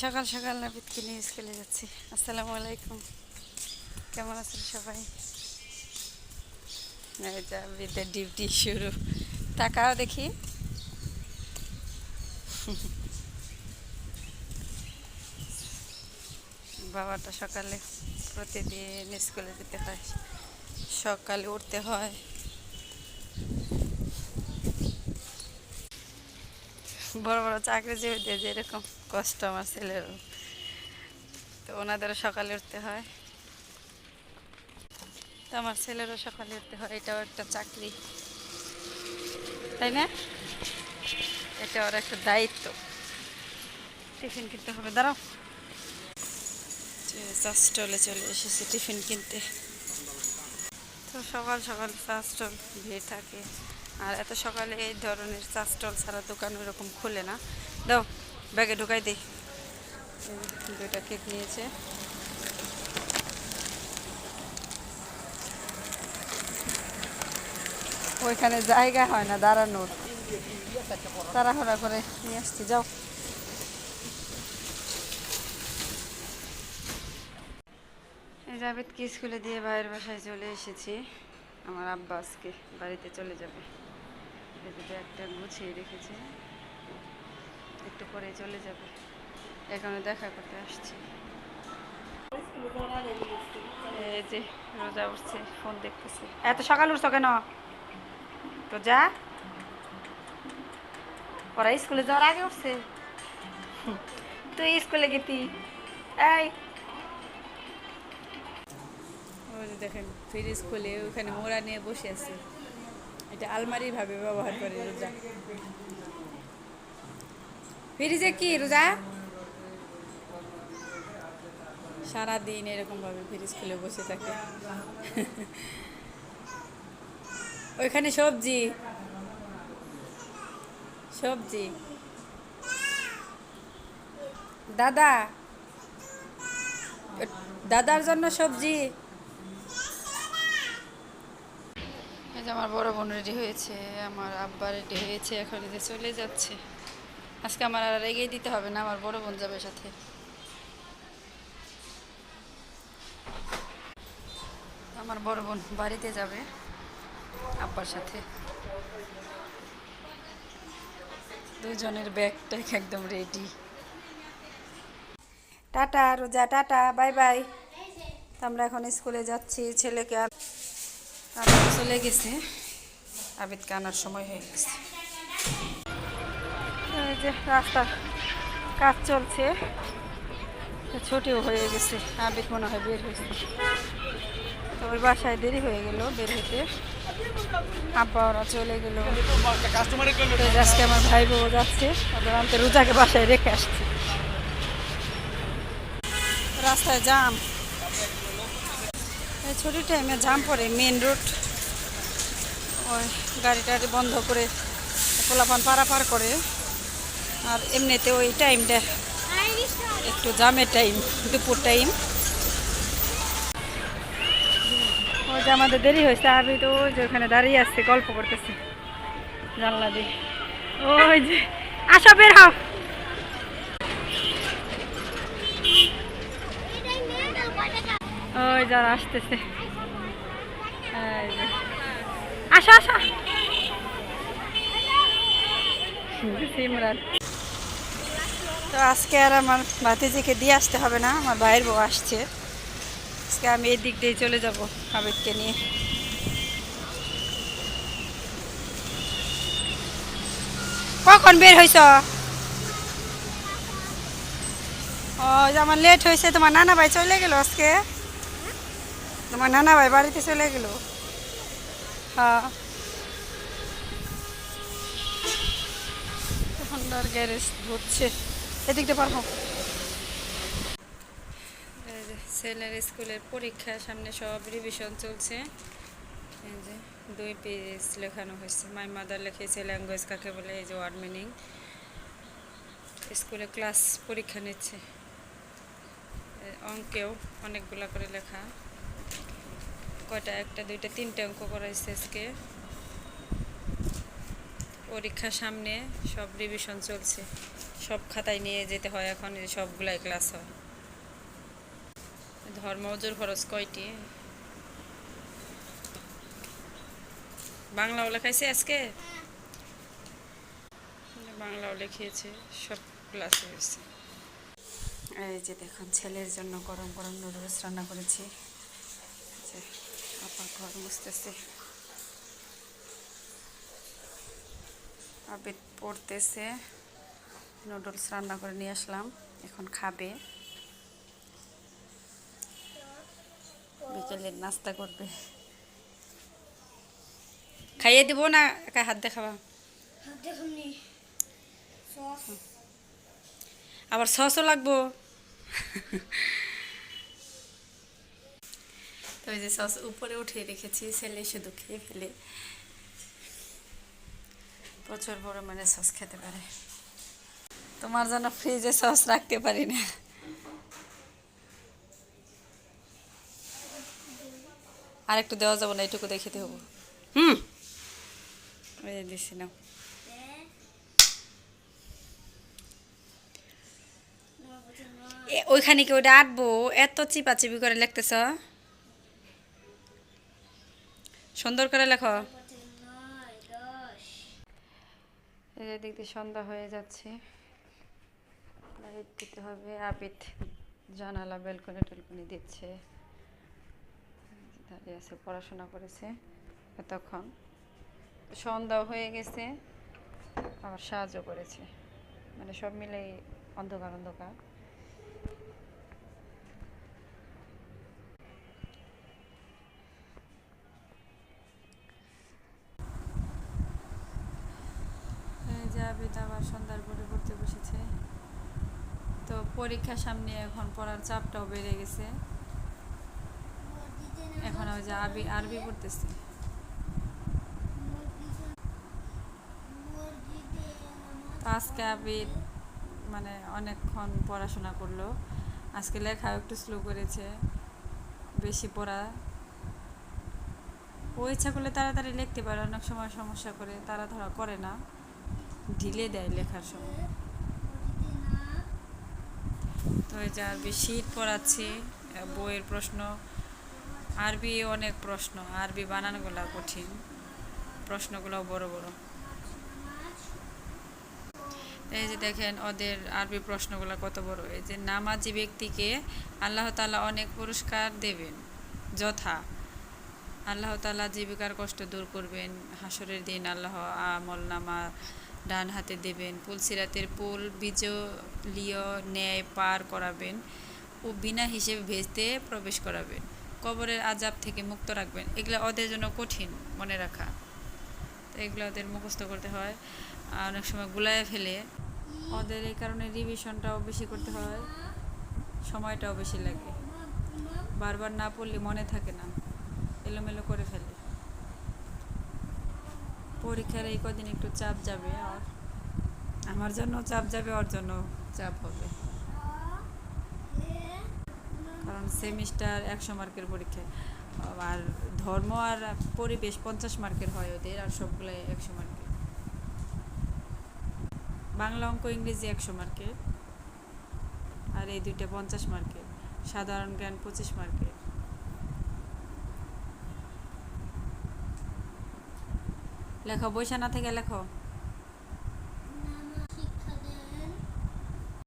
সকাল সকাল নাবিদকে নিয়ে স্কুলে যাচ্ছি। আসসালামু আলাইকুম, কেমন আছেন সবাই? নাবিদের ডিউটি শুরু। টাকাও দেখি। বাবাটা সকালে প্রতিদিন স্কুলে যেতে হয়, সকালে উঠতে হয়। বড় বড় চাকরিজীবীদের যেরকম কষ্ট আমার ছেলেরও, তো ওনাদেরও সকালে উঠতে হয়। তো আমার ছেলেরও সকালে উঠতে হয়, এটাও একটা চাকরি, তাই না? এটা ওর একটা দায়িত্ব। টিফিন কিনতে হবে, দাঁড়াও। চা স্টলে চলে এসেছি টিফিন কিনতে। তো সকাল সকাল চা স্টল ভিড় থাকে, আর এত সকালে এই ধরনের চা স্টল ছাড়া দোকান ওইরকম খুলে না। দাও, ব্যাগে ঢুকাই দিই। দুইটা কেক নিয়েছে। ওইখানে জায়গা হয় না দাঁড়ানোর, তাড়াহুড়া করে নিয়ে আসছি। যাও। এই জাভেদকে স্কুলে দিয়ে ভাইয়ের বাসায় চলে এসেছি। আমার আব্বা আজকে বাড়িতে চলে যাবে, এই ব্যাগটা গুছিয়ে রেখেছে, একটু পরে চলে যাবে। এখানে দেখা করতে আসছি। এই যে রোজা উঠছে, ফোন দেখতেছে। এত সকাল উঠছো কেন? তো যা, ওরা স্কুলে যাওয়ার আগে উঠছে, তুই স্কুলে গেতি। এই ওই যে দেখেন ফ্রিজ খুলে ওখানে মোড়া নিয়ে বসে আছে। এটা আলমারি ভাবে ব্যবহার করে রোজা। ফ্রিজে কি রোজা? সারাদিন এরকম ভাবে ফ্রিজ খুলে বসে থাকে। ওইখানে সবজি সবজি দাদা, দাদার জন্য সবজি। এই যে আমার বড় বোন রেডি হয়েছে, আমার আব্বা রেডি হয়েছে, এখন যে চলে যাচ্ছে। আজকে আমার আর এগিয়ে দিতে হবে না, আমার বড় বোন যাবে সাথে। আমার বড় বোন বাড়িতে যাবে আব্বার সাথে। দুজনের ব্যাগ ট্যাগ একদম রেডি। টাটা রোজা, টাটা, বাই বাই। আমরা এখন স্কুলে যাচ্ছি। ছেলেকে আর চলে গেছে, আবিদকে আনার সময় হয়ে গেছে। এই যে রাস্তার কাজ চলছে, ছুটিও হয়ে গেছে। আবিদ মনে হয় বের হয়েছে, তো ওই বাসায় দেরি হয়ে গেল বের হতে। আব্বা ওরা চলে গেল। আজকে আমার ভাই বউ যাচ্ছে, ওদের আনতে রোজাকে বাসায় রেখে আসছে। রাস্তায় জাম, এই ছুটির টাইমে জাম পড়ে মেন রোড। ওই গাড়ি টাড়ি বন্ধ করে পোলাপান পারাপার করে। আর এমনিতে ওই টাইমটা একটু জামের টাইম, দুপুর টাইম। ওই যে আমাদের দেরি হয়েছে, আমি তো ওই যে ওখানে দাঁড়িয়ে আসছি, গল্প করতেছি জানলা দিয়ে। ওই যে আসো, বের হও। ওই যারা আসতেছে, আসো আসো। সিমরান, তো আজকে আর আমার ভাতিজিকে দিয়ে আসতে হবে না, আমার ভাইয়ের বউ আসছে। আজকে আমি এই দিক দিয়ে চলে যাব আবেগকে নিয়ে। কখন বের হয়েছ? ও আমার লেট হয়েছে। তোমার নানা ভাই চলে গেল আজকে, তোমার নানা ভাই বাড়িতে চলে গেল। হ্যাঁ, হন্ডার গ্যারেজ হচ্ছে, এদিকটা পারবো। ছেলের স্কুলের পরীক্ষা সামনে, সব রিভিশন চলছে। এই যে 2 পেজ লেখানো হয়েছে। মাই মাদার লিখেছে ল্যাঙ্গুয়েজ কাকে বলে, এই যে ওয়ার্ড মিনিং। স্কুলে ক্লাস পরীক্ষা নিচ্ছে, অঙ্কেও অনেকগুলা করে লেখা। কয়টা, একটা দুইটা তিনটে অঙ্ক করাইছে আজকে। পরীক্ষা সামনে, সব রিভিশন চলছে। সব খাতায় নিয়ে যেতে হয় এখন, এই সবগুলাই ক্লাস হয়। ধর্ম ওজোর খরচ কয়টি? বাংলাও লেখাইছে আজকে, বাংলাও লিখিয়েছে, সব ক্লাস হয়েছে। এই যে দেখুন ছেলের জন্য গরম গরম নুডলস রান্না করেছি। যে আপা ঘর মুছতেছে, আবিদ পড়তেছে, নুডলস রান্না করে নিয়ে আসলাম, এখন খাবে, বিকেলের নাস্তা করবে। খাইয়ে দিব না একা হাত দেখাবা? আবার সসও লাগবো। তো ওই যে সস উপরে উঠিয়ে রেখেছি, ছেলে শুধু খেয়ে ফেলে, প্রচুর পরিমাণে সস খেতে পারে। তোমার জন্য ফ্রিজে সস রাখতে পারি না। আর একটু দেওয়া যাবো না, এইটুকু দেখে দেবো। ওই দিছি না, ওইখানে কি ওইটা আটবো? এত চিপাচিপি করে লিখতেছ, সুন্দর করে লেখো। এদিক দিয়ে সন্ধ্যা হয়ে যাচ্ছে, লাইট দিতে হবে। আবিদ জানালা বেলকনি টেলকনি দিচ্ছে, দাঁড়িয়ে আছে, পড়াশোনা করেছে এতক্ষণ। সন্ধ্যা হয়ে গেছে, আবার সাহায্য করেছে, মানে সব মিলে অন্ধকার অন্ধকার। আবিদ আবার সন্ধ্যার পরে পড়তে বসেছে। তো পরীক্ষার সামনে এখন পড়ার চাপটাও বেড়ে গেছে, এখন ওই যে আরবি পড়তেছে। তো আজকে আবিদ মানে অনেকক্ষণ পড়াশোনা করলো, আজকে লেখা একটু স্লো করেছে, বেশি পড়া। ও ইচ্ছা করলে তাড়াতাড়ি লিখতে পারে, অনেক সময় সমস্যা করে, তারা ধরা করে না, ঢিলে দেয় লেখার সময়। তো এই যে আরবি শীট পড়াচ্ছি, বইয়ের প্রশ্ন, আরবি অনেক প্রশ্ন, আরবি বানানগুলো কঠিন, প্রশ্নগুলো বড় বড়। এই যে দেখেন ওদের আরবি প্রশ্নগুলো কত বড়। এই যে নামাজি ব্যক্তিকে আল্লাহ তাআলা অনেক পুরস্কার দেবেন, যথা আল্লাহ তাআলা জীবিকার কষ্ট দূর করবেন, হাসরের দিন আল্লাহ আমল নামা ডান হাতে দেবেন, পুলসিরাতের পুল বিজলীয় ন্যায় পার করাবেন ও বিনা হিসেবে ভেস্তে প্রবেশ করাবেন, কবরের আজাব থেকে মুক্ত রাখবেন। এগুলো ওদের জন্য কঠিন মনে রাখা, তো এগুলো ওদের মুখস্থ করতে হয়, আর অনেক সময় গুলায় ফেলে ওদের, এই কারণে রিভিশনটাও বেশি করতে হয়, সময়টাও বেশি লাগে, বারবার না পড়লে মনে থাকে না, এলোমেলো করে ফেলে। পরীক্ষার এই কদিন একটু চাপ যাবে, আর আমার জন্য চাপ যাবে, ওর জন্য চাপ হবে, কারণ সেমিস্টার 100 মার্কের পরীক্ষা, আর ধর্ম আর পরিবেশ 50 মার্কের হয় ওদের, আর সবগুলাই 100 মার্কের। বাংলা অঙ্ক ইংরেজি 100 মার্কের, আর এই দুইটা 50 মার্কের, সাধারণ জ্ঞান 25 মার্কের। লেখো, বৈশা না থেকে লেখো।